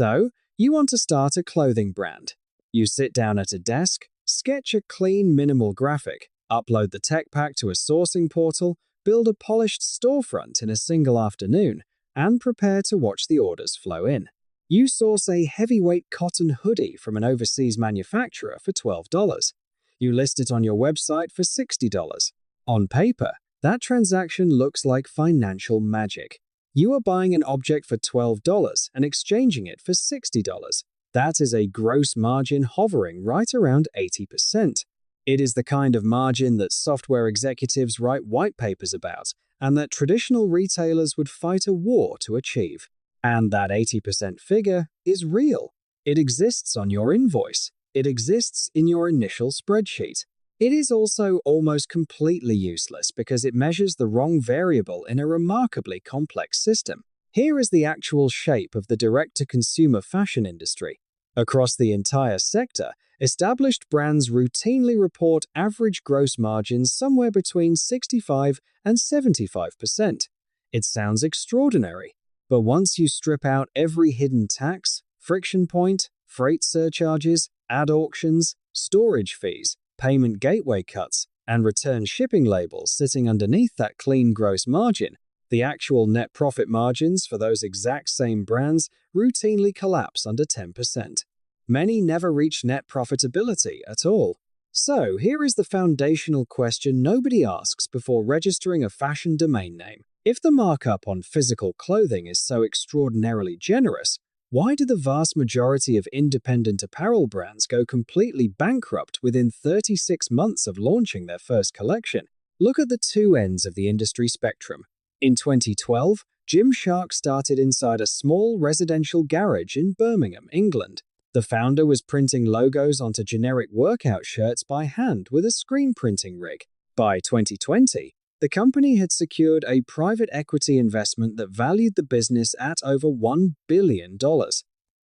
So, you want to start a clothing brand. You sit down at a desk, sketch a clean, minimal graphic, upload the tech pack to a sourcing portal, build a polished storefront in a single afternoon, and prepare to watch the orders flow in. You source a heavyweight cotton hoodie from an overseas manufacturer for $12. You list it on your website for $60. On paper, that transaction looks like financial magic. You are buying an object for $12 and exchanging it for $60. That is a gross margin hovering right around 80%. It is the kind of margin that software executives write white papers about, and that traditional retailers would fight a war to achieve. And that 80% figure is real. It exists on your invoice. It exists in your initial spreadsheet. It is also almost completely useless because it measures the wrong variable in a remarkably complex system. Here is the actual shape of the direct-to-consumer fashion industry. Across the entire sector, established brands routinely report average gross margins somewhere between 65 and 75%. It sounds extraordinary, but once you strip out every hidden tax, friction point, freight surcharges, ad auctions, storage fees, payment gateway cuts, and return shipping labels sitting underneath that clean gross margin, the actual net profit margins for those exact same brands routinely collapse under 10%. Many never reach net profitability at all. So, here is the foundational question nobody asks before registering a fashion domain name. If the markup on physical clothing is so extraordinarily generous, why do the vast majority of independent apparel brands go completely bankrupt within 36 months of launching their first collection? Look at the two ends of the industry spectrum. In 2012, Gymshark started inside a small residential garage in Birmingham, England. The founder was printing logos onto generic workout shirts by hand with a screen printing rig. By 2020, the company had secured a private equity investment that valued the business at over $1 billion.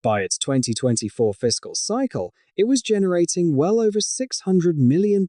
By its 2024 fiscal cycle, it was generating well over £600 million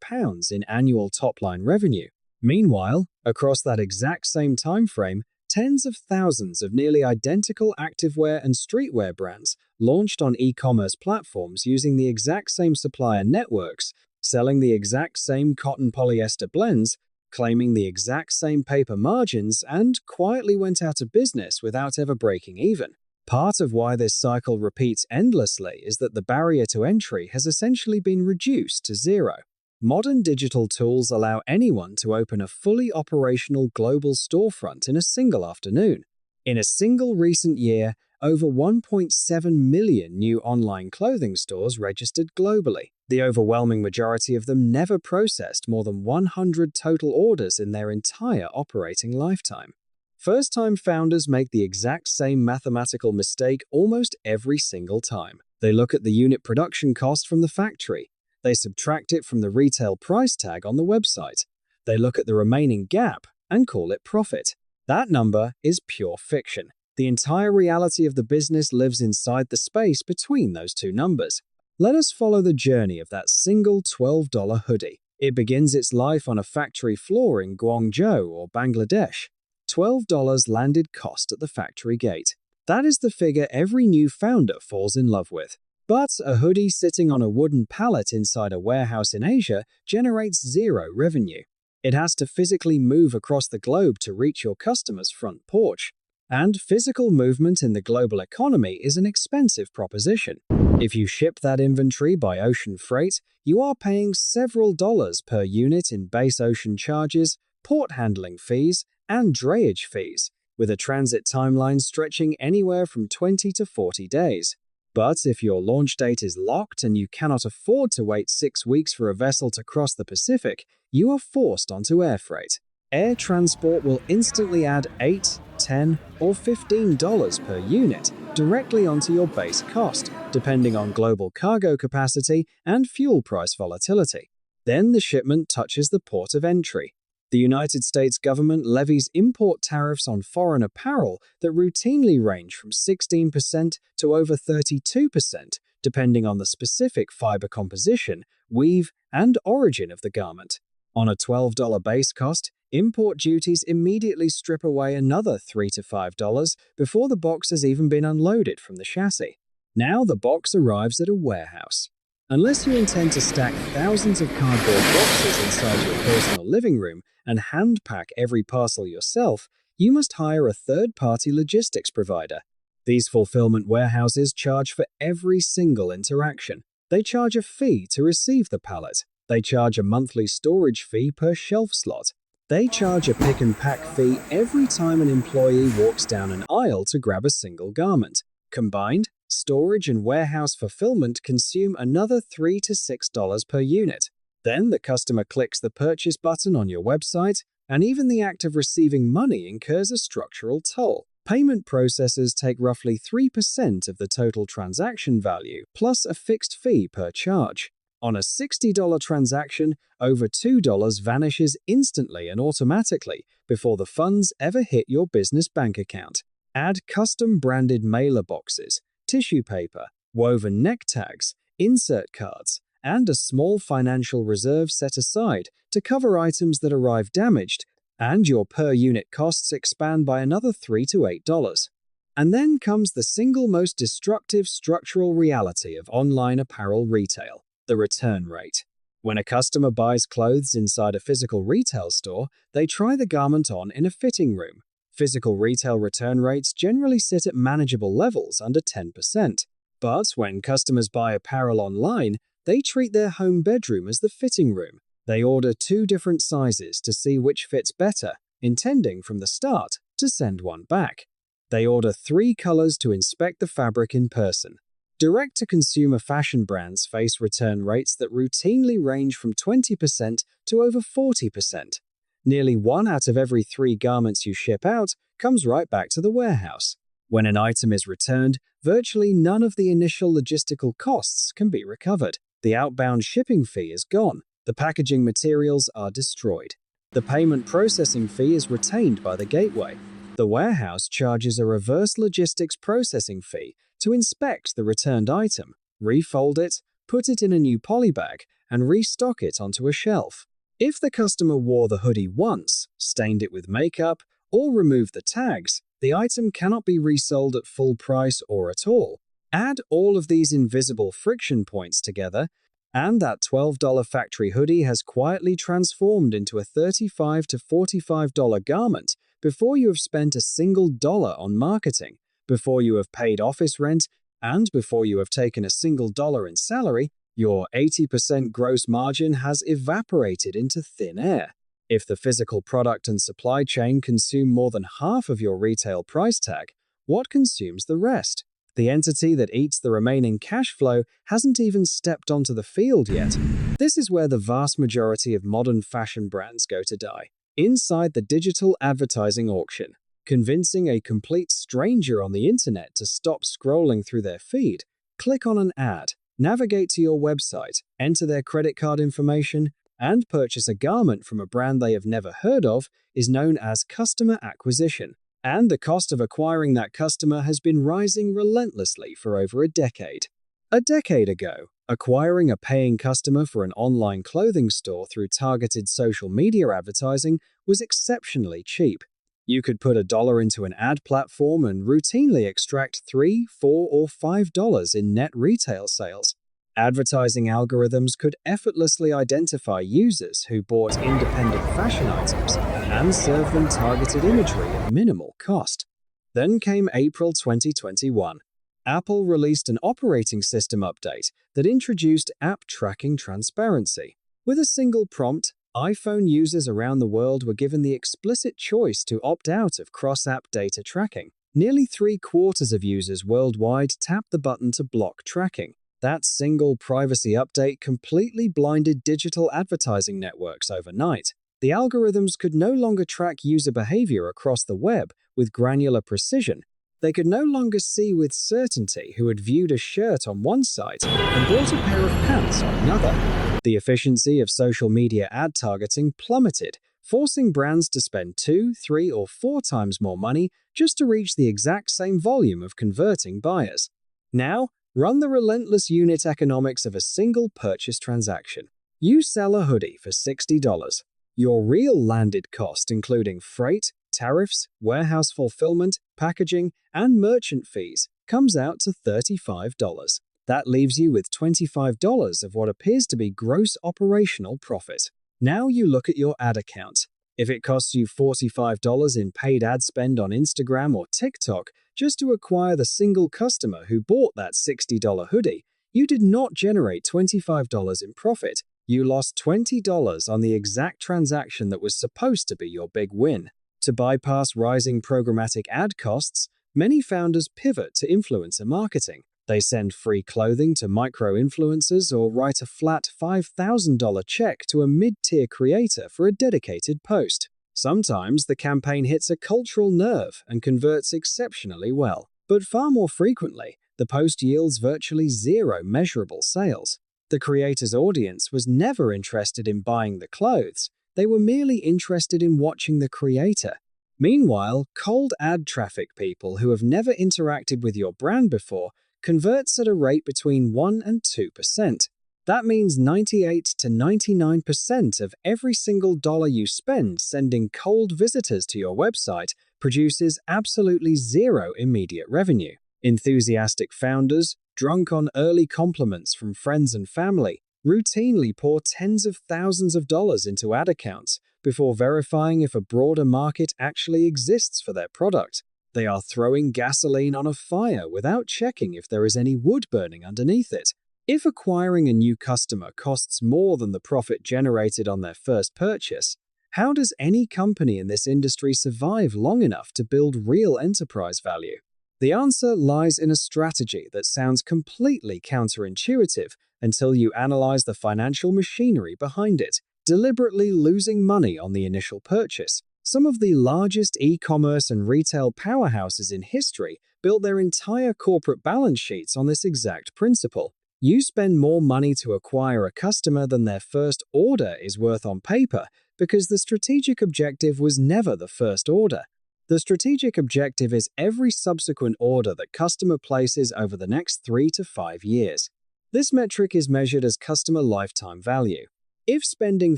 in annual top-line revenue. Meanwhile, across that exact same time frame, tens of thousands of nearly identical activewear and streetwear brands launched on e-commerce platforms using the exact same supplier networks, selling the exact same cotton polyester blends, claiming the exact same paper margins, and quietly went out of business without ever breaking even. Part of why this cycle repeats endlessly is that the barrier to entry has essentially been reduced to zero. Modern digital tools allow anyone to open a fully operational global storefront in a single afternoon. In a single recent year, over 1.7 million new online clothing stores registered globally. The overwhelming majority of them never processed more than 100 total orders in their entire operating lifetime. First-time founders make the exact same mathematical mistake almost every single time. They look at the unit production cost from the factory. They subtract it from the retail price tag on the website. They look at the remaining gap and call it profit. That number is pure fiction. The entire reality of the business lives inside the space between those two numbers. Let us follow the journey of that single $12 hoodie. It begins its life on a factory floor in Guangzhou or Bangladesh. $12 landed cost at the factory gate. That is the figure every new founder falls in love with. But a hoodie sitting on a wooden pallet inside a warehouse in Asia generates zero revenue. It has to physically move across the globe to reach your customer's front porch. And physical movement in the global economy is an expensive proposition. If you ship that inventory by ocean freight, you are paying several dollars per unit in base ocean charges, port handling fees, and drayage fees, with a transit timeline stretching anywhere from 20 to 40 days. But if your launch date is locked and you cannot afford to wait 6 weeks for a vessel to cross the Pacific, you are forced onto air freight. Air transport will instantly add $8, $10, or $15 per unit directly onto your base cost, depending on global cargo capacity and fuel price volatility. Then the shipment touches the port of entry. The United States government levies import tariffs on foreign apparel that routinely range from 16% to over 32%, depending on the specific fiber composition, weave, and origin of the garment. On a $12 base cost, import duties immediately strip away another $3 to $5 before the box has even been unloaded from the chassis. Now the box arrives at a warehouse. Unless you intend to stack thousands of cardboard boxes inside your personal living room and hand-pack every parcel yourself, you must hire a third-party logistics provider. These fulfillment warehouses charge for every single interaction. They charge a fee to receive the pallet. They charge a monthly storage fee per shelf slot. They charge a pick and pack fee every time an employee walks down an aisle to grab a single garment. Combined, storage and warehouse fulfillment consume another $3 to $6 per unit. Then the customer clicks the purchase button on your website, and even the act of receiving money incurs a structural toll. Payment processors take roughly 3% of the total transaction value, plus a fixed fee per charge. On a $60 transaction, over $2 vanishes instantly and automatically before the funds ever hit your business bank account. Add custom-branded mailer boxes, tissue paper, woven neck tags, insert cards, and a small financial reserve set aside to cover items that arrive damaged, and your per-unit costs expand by another $3 to $8. And then comes the single most destructive structural reality of online apparel retail: the return rate. When a customer buys clothes inside a physical retail store, they try the garment on in a fitting room. Physical retail return rates generally sit at manageable levels under 10%. But when customers buy apparel online, they treat their home bedroom as the fitting room. They order 2 different sizes to see which fits better, intending from the start to send one back. They order 3 colors to inspect the fabric in person. Direct-to-consumer fashion brands face return rates that routinely range from 20% to over 40%. Nearly 1 out of every 3 garments you ship out comes right back to the warehouse. When an item is returned, virtually none of the initial logistical costs can be recovered. The outbound shipping fee is gone. The packaging materials are destroyed. The payment processing fee is retained by the gateway. The warehouse charges a reverse logistics processing fee to inspect the returned item, refold it, put it in a new polybag, and restock it onto a shelf. If the customer wore the hoodie once, stained it with makeup, or removed the tags, the item cannot be resold at full price or at all. Add all of these invisible friction points together, and that $12 factory hoodie has quietly transformed into a $35 to $45 garment before you have spent a single dollar on marketing, before you have paid office rent, and before you have taken a single dollar in salary. Your 80% gross margin has evaporated into thin air. If the physical product and supply chain consume more than half of your retail price tag, what consumes the rest? The entity that eats the remaining cash flow hasn't even stepped onto the field yet. This is where the vast majority of modern fashion brands go to die. Inside the digital advertising auction, convincing a complete stranger on the internet to stop scrolling through their feed, click on an ad, navigate to your website, enter their credit card information, and purchase a garment from a brand they have never heard of is known as customer acquisition. And the cost of acquiring that customer has been rising relentlessly for over a decade. A decade ago, acquiring a paying customer for an online clothing store through targeted social media advertising was exceptionally cheap. You could put $1 into an ad platform and routinely extract $3, $4, or $5 in net retail sales. Advertising algorithms could effortlessly identify users who bought independent fashion items and serve them targeted imagery at minimal cost. Then came April 2021. Apple released an operating system update that introduced app tracking transparency. With a single prompt, iPhone users around the world were given the explicit choice to opt out of cross-app data tracking. Nearly 3/4 of users worldwide tapped the button to block tracking. That single privacy update completely blinded digital advertising networks overnight. The algorithms could no longer track user behavior across the web with granular precision. They could no longer see with certainty who had viewed a shirt on one site and bought a pair of pants on another. The efficiency of social media ad targeting plummeted, forcing brands to spend 2, 3, or 4 times more money just to reach the exact same volume of converting buyers. Now, run the relentless unit economics of a single purchase transaction. You sell a hoodie for $60. Your real landed cost, including freight, tariffs, warehouse fulfillment, packaging, and merchant fees, comes out to $35. That leaves you with $25 of what appears to be gross operational profit. Now you look at your ad account. If it costs you $45 in paid ad spend on Instagram or TikTok just to acquire the single customer who bought that $60 hoodie, you did not generate $25 in profit. You lost $20 on the exact transaction that was supposed to be your big win. To bypass rising programmatic ad costs, many founders pivot to influencer marketing. They send free clothing to micro-influencers or write a flat $5,000 check to a mid-tier creator for a dedicated post. Sometimes the campaign hits a cultural nerve and converts exceptionally well. But far more frequently, the post yields virtually zero measurable sales. The creator's audience was never interested in buying the clothes. They were merely interested in watching the creator. Meanwhile, cold ad traffic people who have never interacted with your brand before converts at a rate between 1 and 2%. That means 98 to 99% of every single dollar you spend sending cold visitors to your website produces absolutely zero immediate revenue. Enthusiastic founders, drunk on early compliments from friends and family, routinely pour tens of thousands of dollars into ad accounts before verifying if a broader market actually exists for their product. They are throwing gasoline on a fire without checking if there is any wood burning underneath it. If acquiring a new customer costs more than the profit generated on their first purchase, how does any company in this industry survive long enough to build real enterprise value? The answer lies in a strategy that sounds completely counterintuitive until you analyze the financial machinery behind it, deliberately losing money on the initial purchase. Some of the largest e-commerce and retail powerhouses in history built their entire corporate balance sheets on this exact principle. You spend more money to acquire a customer than their first order is worth on paper because the strategic objective was never the first order. The strategic objective is every subsequent order that customer places over the next 3 to 5 years. This metric is measured as customer lifetime value. If spending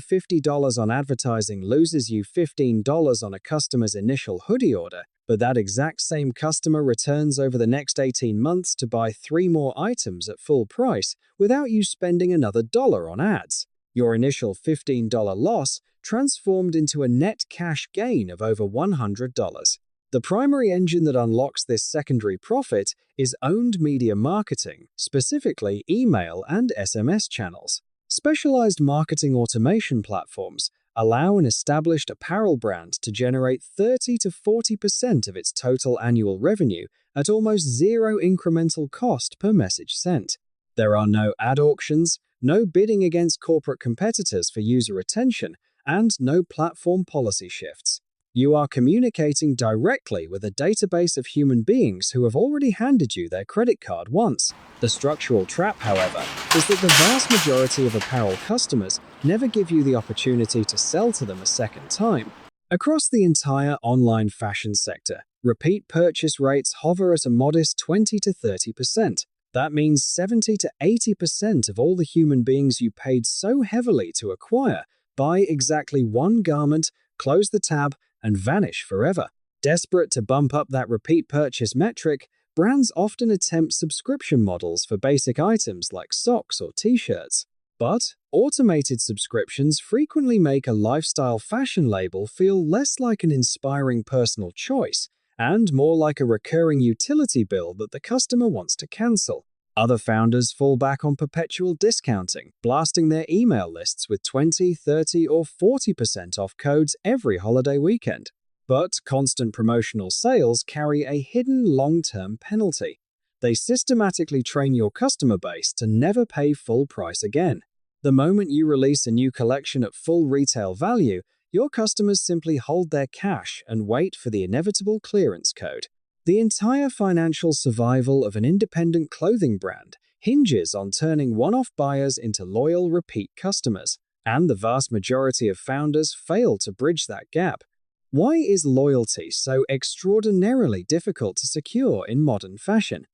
$50 on advertising loses you $15 on a customer's initial hoodie order, but that exact same customer returns over the next 18 months to buy 3 more items at full price without you spending another dollar on ads, your initial $15 loss transformed into a net cash gain of over $100. The primary engine that unlocks this secondary profit is owned media marketing, specifically email and SMS channels. Specialized marketing automation platforms allow an established apparel brand to generate 30 to 40% of its total annual revenue at almost zero incremental cost per message sent. There are no ad auctions, no bidding against corporate competitors for user attention, and no platform policy shifts. You are communicating directly with a database of human beings who have already handed you their credit card once. The structural trap, however, is that the vast majority of apparel customers never give you the opportunity to sell to them a second time. Across the entire online fashion sector, repeat purchase rates hover at a modest 20 to 30%. That means 70 to 80% of all the human beings you paid so heavily to acquire buy exactly one garment, close the tab, and vanish forever. Desperate to bump up that repeat purchase metric, brands often attempt subscription models for basic items like socks or t-shirts. But automated subscriptions frequently make a lifestyle fashion label feel less like an inspiring personal choice and more like a recurring utility bill that the customer wants to cancel. Other founders fall back on perpetual discounting, blasting their email lists with 20, 30, or 40% off codes every holiday weekend. But constant promotional sales carry a hidden long-term penalty. They systematically train your customer base to never pay full price again. The moment you release a new collection at full retail value, your customers simply hold their cash and wait for the inevitable clearance code. The entire financial survival of an independent clothing brand hinges on turning one-off buyers into loyal repeat customers, and the vast majority of founders fail to bridge that gap. Why is loyalty so extraordinarily difficult to secure in modern fashion?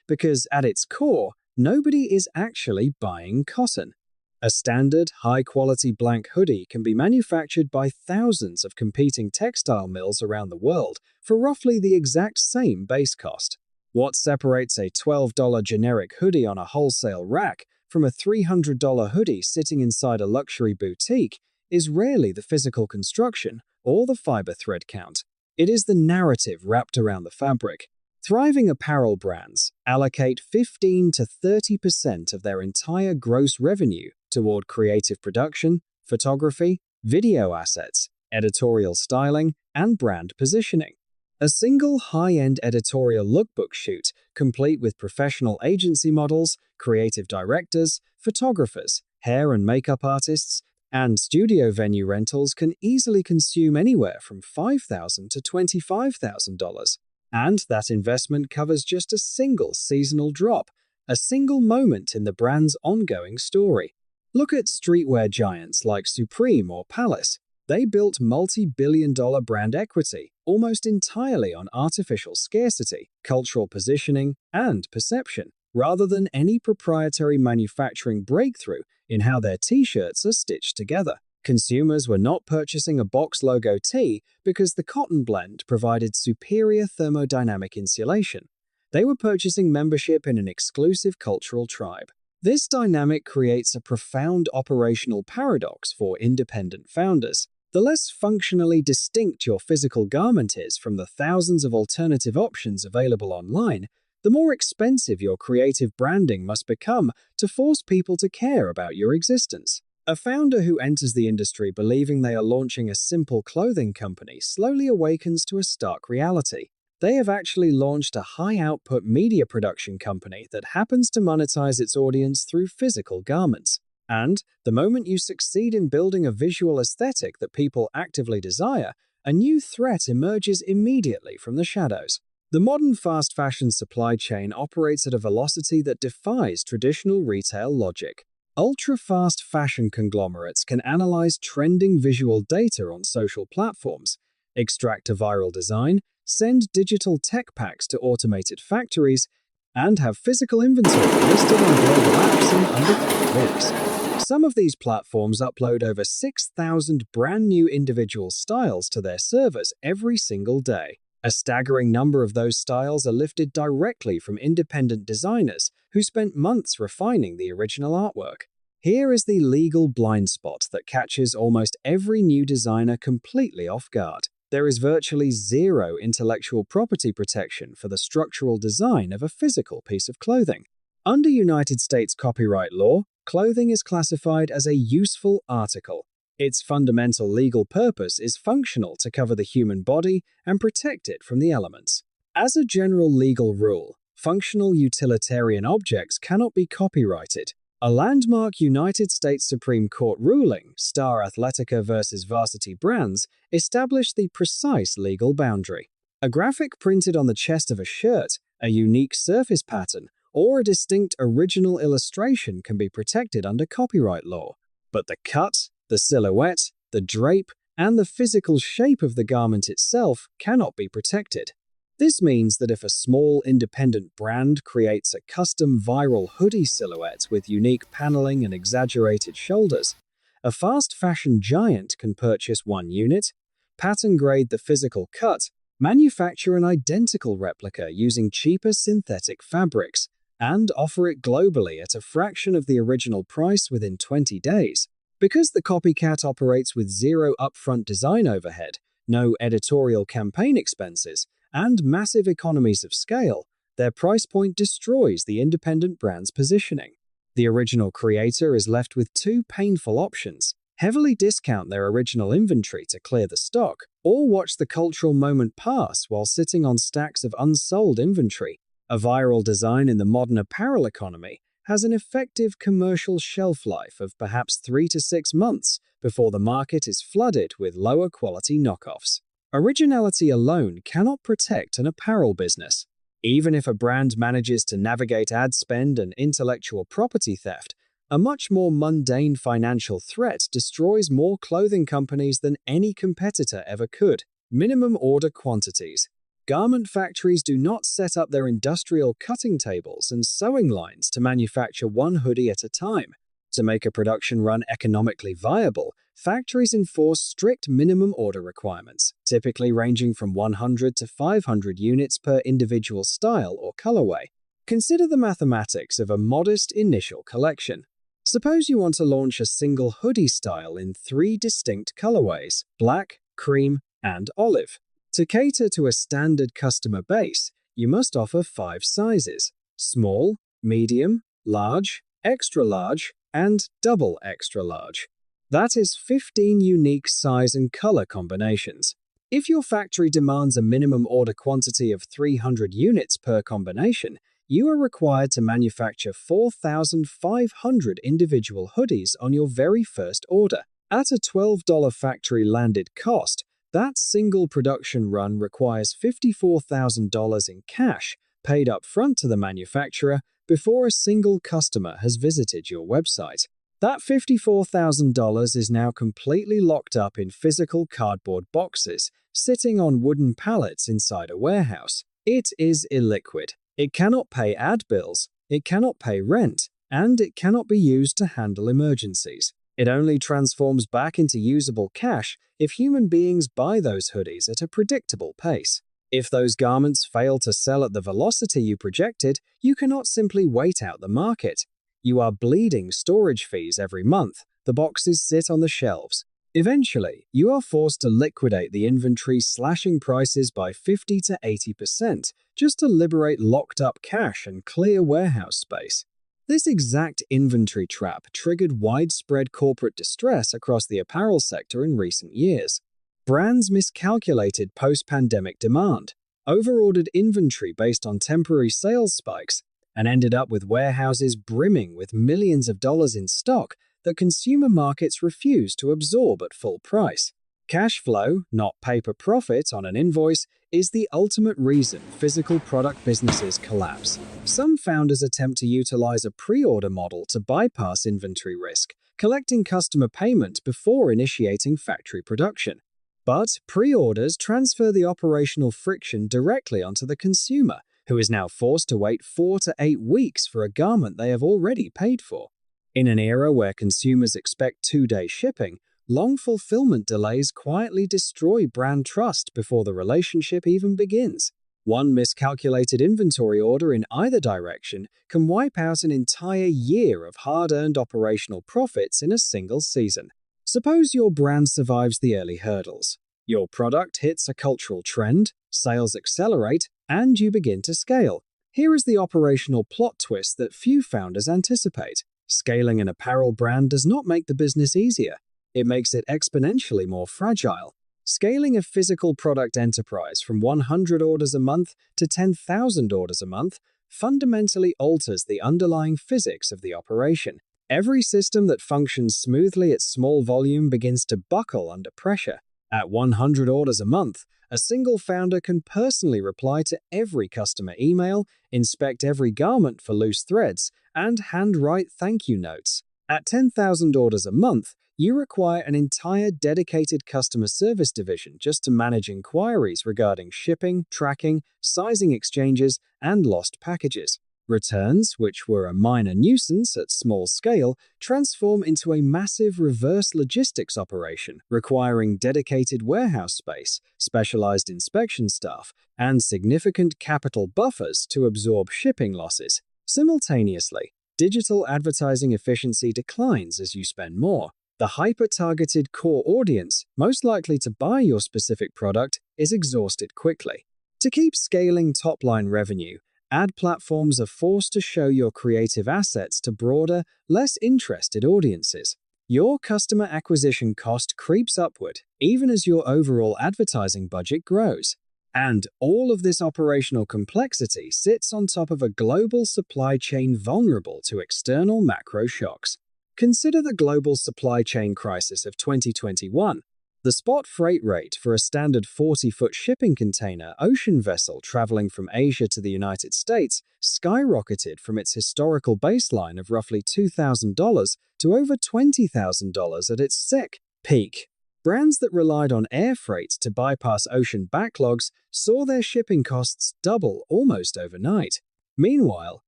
Because at its core, nobody is actually buying cotton. A standard, high-quality blank hoodie can be manufactured by thousands of competing textile mills around the world for roughly the exact same base cost. What separates a $12 generic hoodie on a wholesale rack from a $300 hoodie sitting inside a luxury boutique is rarely the physical construction or the fiber thread count. It is the narrative wrapped around the fabric. Thriving apparel brands allocate 15 to 30% of their entire gross revenue toward creative production, photography, video assets, editorial styling, and brand positioning. A single high-end editorial lookbook shoot, complete with professional agency models, creative directors, photographers, hair and makeup artists, and studio venue rentals can easily consume anywhere from $5,000 to $25,000. And that investment covers just a single seasonal drop, a single moment in the brand's ongoing story. Look at streetwear giants like Supreme or Palace. They built multi-billion-dollar brand equity almost entirely on artificial scarcity, cultural positioning, and perception, rather than any proprietary manufacturing breakthrough in how their t-shirts are stitched together. Consumers were not purchasing a box logo tee because the cotton blend provided superior thermodynamic insulation. They were purchasing membership in an exclusive cultural tribe. This dynamic creates a profound operational paradox for independent founders. The less functionally distinct your physical garment is from the thousands of alternative options available online, the more expensive your creative branding must become to force people to care about your existence. A founder who enters the industry believing they are launching a simple clothing company slowly awakens to a stark reality. They have actually launched a high-output media production company that happens to monetize its audience through physical garments. And the moment you succeed in building a visual aesthetic that people actively desire, a new threat emerges immediately from the shadows. The modern fast fashion supply chain operates at a velocity that defies traditional retail logic. Ultra-fast fashion conglomerates can analyze trending visual data on social platforms, extract a viral design, send digital tech packs to automated factories, and have physical inventory listed on global apps in under 3 weeks. Some of these platforms upload over 6,000 brand new individual styles to their servers every single day. A staggering number of those styles are lifted directly from independent designers who spent months refining the original artwork. Here is the legal blind spot that catches almost every new designer completely off guard. There is virtually zero intellectual property protection for the structural design of a physical piece of clothing. Under United States copyright law, clothing is classified as a useful article. Its fundamental legal purpose is functional to cover the human body and protect it from the elements. As a general legal rule, functional utilitarian objects cannot be copyrighted. A landmark United States Supreme Court ruling, Star Athletica versus Varsity Brands, established the precise legal boundary. A graphic printed on the chest of a shirt, a unique surface pattern, or a distinct original illustration can be protected under copyright law. But the cut, the silhouette, the drape, and the physical shape of the garment itself cannot be protected. This means that if a small independent brand creates a custom viral hoodie silhouette with unique paneling and exaggerated shoulders, a fast fashion giant can purchase one unit, pattern grade the physical cut, manufacture an identical replica using cheaper synthetic fabrics, and offer it globally at a fraction of the original price within 20 days. Because the copycat operates with zero upfront design overhead, no editorial campaign expenses, and massive economies of scale, their price point destroys the independent brand's positioning. The original creator is left with two painful options: heavily discount their original inventory to clear the stock, or watch the cultural moment pass while sitting on stacks of unsold inventory. A viral design in the modern apparel economy has an effective commercial shelf life of perhaps 3 to 6 months before the market is flooded with lower quality knockoffs. Originality alone cannot protect an apparel business. Even if a brand manages to navigate ad spend and intellectual property theft, a much more mundane financial threat destroys more clothing companies than any competitor ever could. Minimum order quantities. Garment factories do not set up their industrial cutting tables and sewing lines to manufacture one hoodie at a time. To make a production run economically viable, factories enforce strict minimum order requirements, typically ranging from 100 to 500 units per individual style or colorway. Consider the mathematics of a modest initial collection. Suppose you want to launch a single hoodie style in 3 distinct colorways: black, cream, and olive. To cater to a standard customer base, you must offer 5 sizes: small, medium, large, extra large, and double extra large. That is 15 unique size and color combinations. If your factory demands a minimum order quantity of 300 units per combination, you are required to manufacture 4,500 individual hoodies on your very first order. At a $12 factory landed cost, that single production run requires $54,000 in cash paid up front to the manufacturer before a single customer has visited your website. That $54,000 is now completely locked up in physical cardboard boxes, sitting on wooden pallets inside a warehouse. It is illiquid. It cannot pay ad bills, it cannot pay rent, and it cannot be used to handle emergencies. It only transforms back into usable cash if human beings buy those hoodies at a predictable pace. If those garments fail to sell at the velocity you projected, you cannot simply wait out the market. You are bleeding storage fees every month. The boxes sit on the shelves. Eventually, you are forced to liquidate the inventory, slashing prices by 50 to 80% just to liberate locked-up cash and clear warehouse space. This exact inventory trap triggered widespread corporate distress across the apparel sector in recent years. Brands miscalculated post-pandemic demand, overordered inventory based on temporary sales spikes, and ended up with warehouses brimming with millions of dollars in stock that consumer markets refuse to absorb at full price. Cash flow, not paper profit on an invoice, is the ultimate reason physical product businesses collapse. Some founders attempt to utilize a pre-order model to bypass inventory risk, collecting customer payment before initiating factory production. But pre-orders transfer the operational friction directly onto the consumer, who is now forced to wait 4 to 8 weeks for a garment they have already paid for. In an era where consumers expect 2-day shipping, long fulfillment delays quietly destroy brand trust before the relationship even begins. One miscalculated inventory order in either direction can wipe out an entire year of hard-earned operational profits in a single season. Suppose your brand survives the early hurdles. Your product hits a cultural trend, sales accelerate, and you begin to scale. Here is the operational plot twist that few founders anticipate. Scaling an apparel brand does not make the business easier. It makes it exponentially more fragile. Scaling a physical product enterprise from 100 orders a month to 10,000 orders a month fundamentally alters the underlying physics of the operation. Every system that functions smoothly at small volume begins to buckle under pressure. At 100 orders a month, a single founder can personally reply to every customer email, inspect every garment for loose threads, and handwrite thank you notes. At 10,000 orders a month, you require an entire dedicated customer service division just to manage inquiries regarding shipping, tracking, sizing exchanges, and lost packages. Returns, which were a minor nuisance at small scale, transform into a massive reverse logistics operation requiring dedicated warehouse space, specialized inspection staff, and significant capital buffers to absorb shipping losses. Simultaneously, digital advertising efficiency declines as you spend more. The hyper-targeted core audience, most likely to buy your specific product, is exhausted quickly. To keep scaling top-line revenue, ad platforms are forced to show your creative assets to broader, less interested audiences. Your customer acquisition cost creeps upward, even as your overall advertising budget grows. And all of this operational complexity sits on top of a global supply chain vulnerable to external macro shocks. Consider the global supply chain crisis of 2021. The spot freight rate for a standard 40-foot shipping container ocean vessel traveling from Asia to the United States skyrocketed from its historical baseline of roughly $2,000 to over $20,000 at its sick peak. Brands that relied on air freight to bypass ocean backlogs saw their shipping costs double almost overnight. Meanwhile,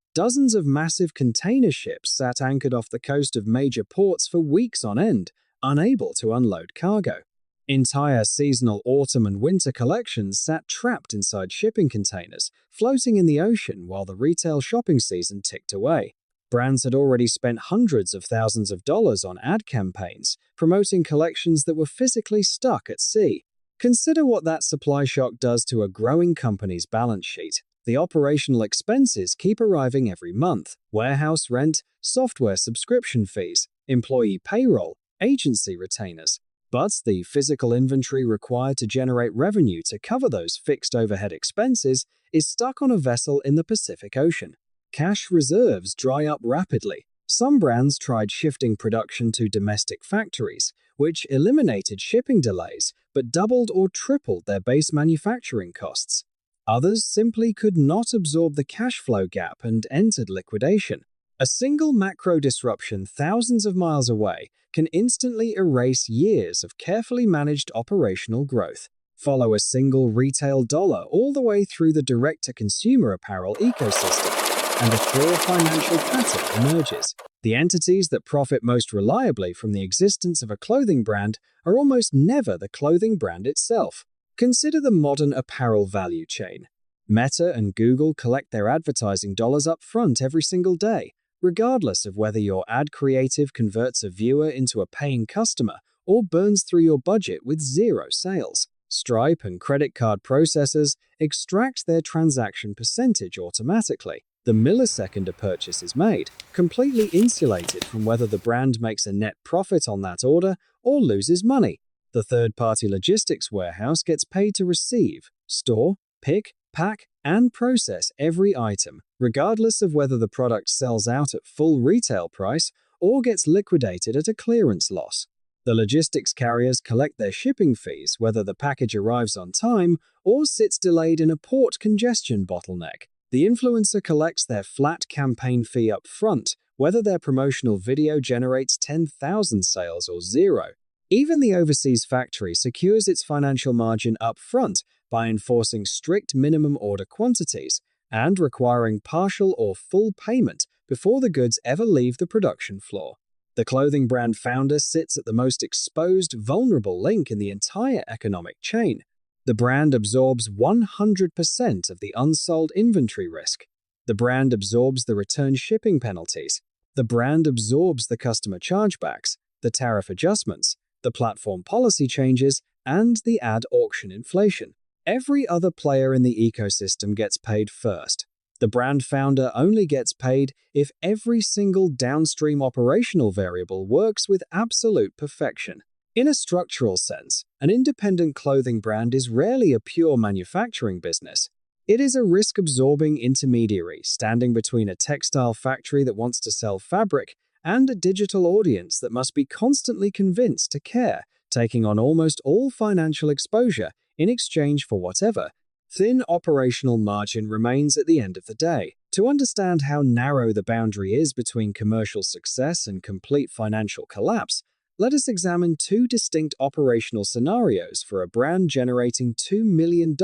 Dozens of massive container ships sat anchored off the coast of major ports for weeks on end, unable to unload cargo. Entire seasonal autumn and winter collections sat trapped inside shipping containers, floating in the ocean while the retail shopping season ticked away. Brands had already spent hundreds of thousands of dollars on ad campaigns, promoting collections that were physically stuck at sea. Consider what that supply shock does to a growing company's balance sheet. The operational expenses keep arriving every month: warehouse rent, software subscription fees, employee payroll, agency retainers. But the physical inventory required to generate revenue to cover those fixed overhead expenses is stuck on a vessel in the Pacific Ocean. Cash reserves dry up rapidly. Some brands tried shifting production to domestic factories, which eliminated shipping delays but doubled or tripled their base manufacturing costs. Others simply could not absorb the cash flow gap and entered liquidation. A single macro disruption thousands of miles away can instantly erase years of carefully managed operational growth. Follow a single retail dollar all the way through the direct-to-consumer apparel ecosystem, and a clear financial pattern emerges. The entities that profit most reliably from the existence of a clothing brand are almost never the clothing brand itself. Consider the modern apparel value chain. Meta and Google collect their advertising dollars up front every single day, regardless of whether your ad creative converts a viewer into a paying customer or burns through your budget with zero sales. Stripe and credit card processors extract their transaction percentage automatically, the millisecond a purchase is made, completely insulated from whether the brand makes a net profit on that order or loses money. The third-party logistics warehouse gets paid to receive, store, pick, pack, and process every item, regardless of whether the product sells out at full retail price or gets liquidated at a clearance loss. The logistics carriers collect their shipping fees whether the package arrives on time or sits delayed in a port congestion bottleneck. The influencer collects their flat campaign fee up front, whether their promotional video generates 10,000 sales or zero. Even the overseas factory secures its financial margin up front by enforcing strict minimum order quantities and requiring partial or full payment before the goods ever leave the production floor. The clothing brand founder sits at the most exposed, vulnerable link in the entire economic chain. The brand absorbs 100% of the unsold inventory risk. The brand absorbs the return shipping penalties. The brand absorbs the customer chargebacks, the tariff adjustments, the platform policy changes, and the ad auction inflation. Every other player in the ecosystem gets paid first. The brand founder only gets paid if every single downstream operational variable works with absolute perfection. In a structural sense, an independent clothing brand is rarely a pure manufacturing business. It is a risk-absorbing intermediary standing between a textile factory that wants to sell fabric and a digital audience that must be constantly convinced to care, taking on almost all financial exposure in exchange for whatever thin operational margin remains at the end of the day. To understand how narrow the boundary is between commercial success and complete financial collapse, let us examine two distinct operational scenarios for a brand generating $2 million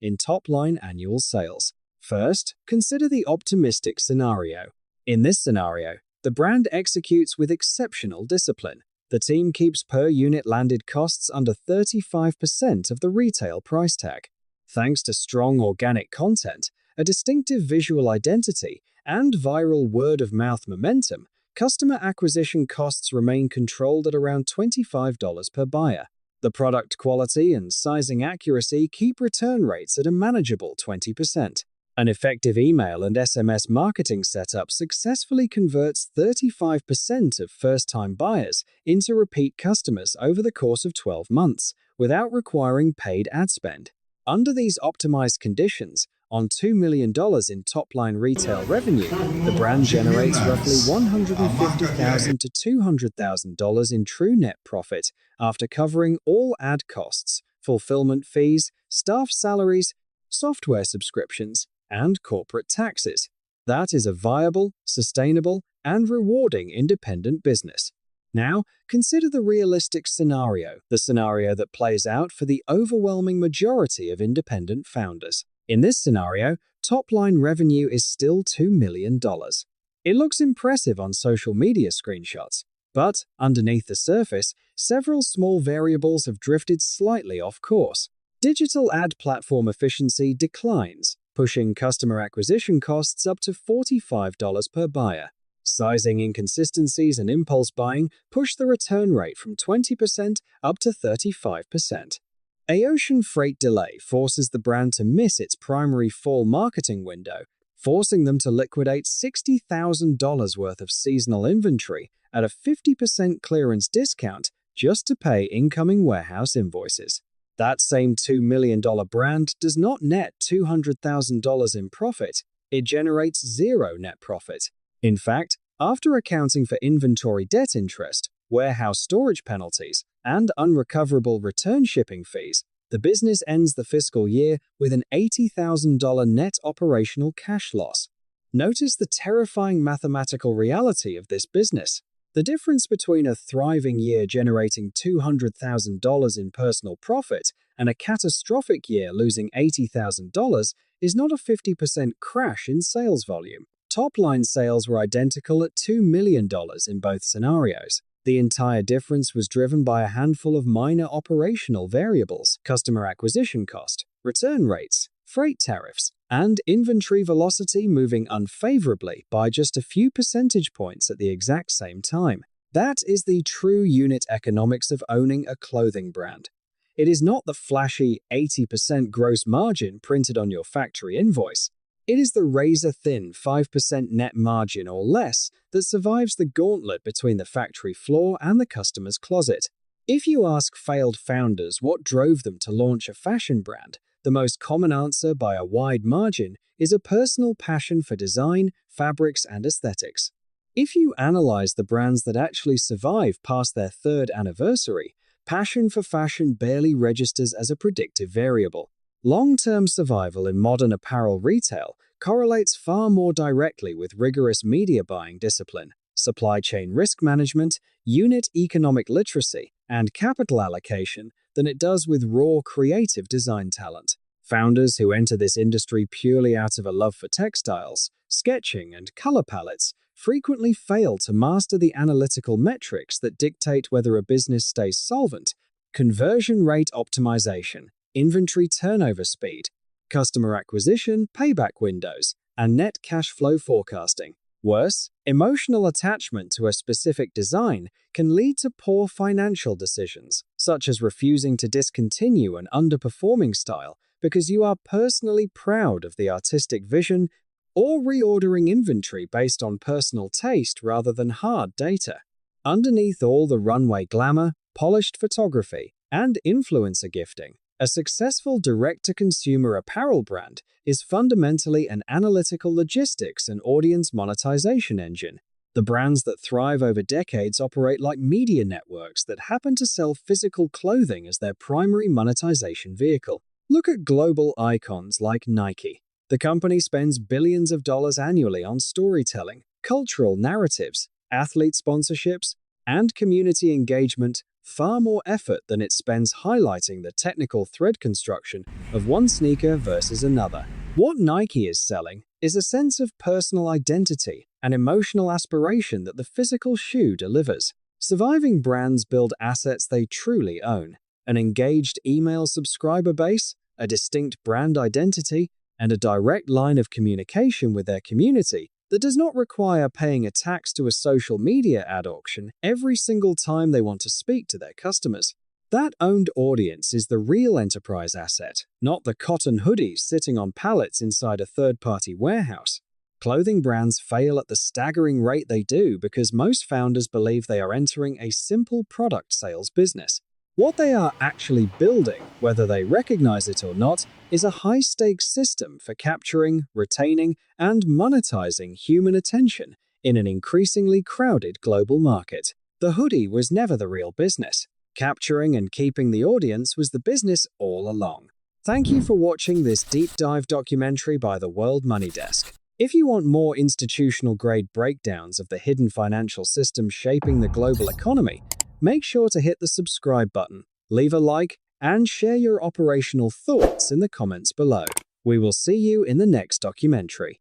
in top-line annual sales. First, consider the optimistic scenario. In this scenario, the brand executes with exceptional discipline. The team keeps per-unit landed costs under 35% of the retail price tag. Thanks to strong organic content, a distinctive visual identity, and viral word-of-mouth momentum, customer acquisition costs remain controlled at around $25 per buyer. The product quality and sizing accuracy keep return rates at a manageable 20%. An effective email and SMS marketing setup successfully converts 35% of first-time buyers into repeat customers over the course of 12 months, without requiring paid ad spend. Under these optimized conditions, on $2 million in top-line retail revenue, the brand generates roughly $150,000 to $200,000 in true net profit after covering all ad costs, fulfillment fees, staff salaries, software subscriptions, and corporate taxes. That is a viable, sustainable, and rewarding independent business. Now, consider the realistic scenario, the scenario that plays out for the overwhelming majority of independent founders. In this scenario, top-line revenue is still $2 million. It looks impressive on social media screenshots, but underneath the surface, several small variables have drifted slightly off course. Digital ad platform efficiency declines, pushing customer acquisition costs up to $45 per buyer. Sizing inconsistencies and impulse buying push the return rate from 20% up to 35%. A ocean freight delay forces the brand to miss its primary fall marketing window, forcing them to liquidate $60,000 worth of seasonal inventory at a 50% clearance discount just to pay incoming warehouse invoices. That same $2 million brand does not net $200,000 in profit, it generates zero net profit. In fact, after accounting for inventory debt interest, warehouse storage penalties, and unrecoverable return shipping fees, the business ends the fiscal year with an $80,000 net operational cash loss. Notice the terrifying mathematical reality of this business. The difference between a thriving year generating $200,000 in personal profit and a catastrophic year losing $80,000 is not a 50% crash in sales volume. Top-line sales were identical at $2 million in both scenarios. The entire difference was driven by a handful of minor operational variables: customer acquisition cost, return rates, freight tariffs, and inventory velocity moving unfavorably by just a few percentage points at the exact same time. That is the true unit economics of owning a clothing brand. It is not the flashy 80% gross margin printed on your factory invoice. It is the razor-thin 5% net margin or less that survives the gauntlet between the factory floor and the customer's closet. If you ask failed founders what drove them to launch a fashion brand, the most common answer by a wide margin is a personal passion for design, fabrics, and aesthetics. If you analyze the brands that actually survive past their third anniversary, passion for fashion barely registers as a predictive variable. Long-term survival in modern apparel retail correlates far more directly with rigorous media buying discipline, supply chain risk management, unit economic literacy, and capital allocation than it does with raw creative design talent. Founders who enter this industry purely out of a love for textiles, sketching, and color palettes frequently fail to master the analytical metrics that dictate whether a business stays solvent: conversion rate optimization, inventory turnover speed, customer acquisition payback windows, and net cash flow forecasting. Worse, emotional attachment to a specific design can lead to poor financial decisions, such as refusing to discontinue an underperforming style because you are personally proud of the artistic vision, or reordering inventory based on personal taste rather than hard data. Underneath all the runway glamour, polished photography, and influencer gifting, a successful direct-to-consumer apparel brand is fundamentally an analytical logistics and audience monetization engine. The brands that thrive over decades operate like media networks that happen to sell physical clothing as their primary monetization vehicle. Look at global icons like Nike. The company spends billions of dollars annually on storytelling, cultural narratives, athlete sponsorships, and community engagement, far more effort than it spends highlighting the technical thread construction of one sneaker versus another. What Nike is selling is a sense of personal identity and emotional aspiration that the physical shoe delivers. Surviving brands build assets they truly own: an engaged email subscriber base, a distinct brand identity, and a direct line of communication with their community that does not require paying a tax to a social media ad auction every single time they want to speak to their customers. That owned audience is the real enterprise asset, not the cotton hoodies sitting on pallets inside a third-party warehouse. Clothing brands fail at the staggering rate they do because most founders believe they are entering a simple product sales business. What they are actually building, whether they recognize it or not, is a high-stakes system for capturing, retaining, and monetizing human attention in an increasingly crowded global market. The hoodie was never the real business. Capturing and keeping the audience was the business all along. Thank you for watching this deep dive documentary by the World Money Desk. If you want more institutional-grade breakdowns of the hidden financial system shaping the global economy, make sure to hit the subscribe button, leave a like, and share your operational thoughts in the comments below. We will see you in the next documentary.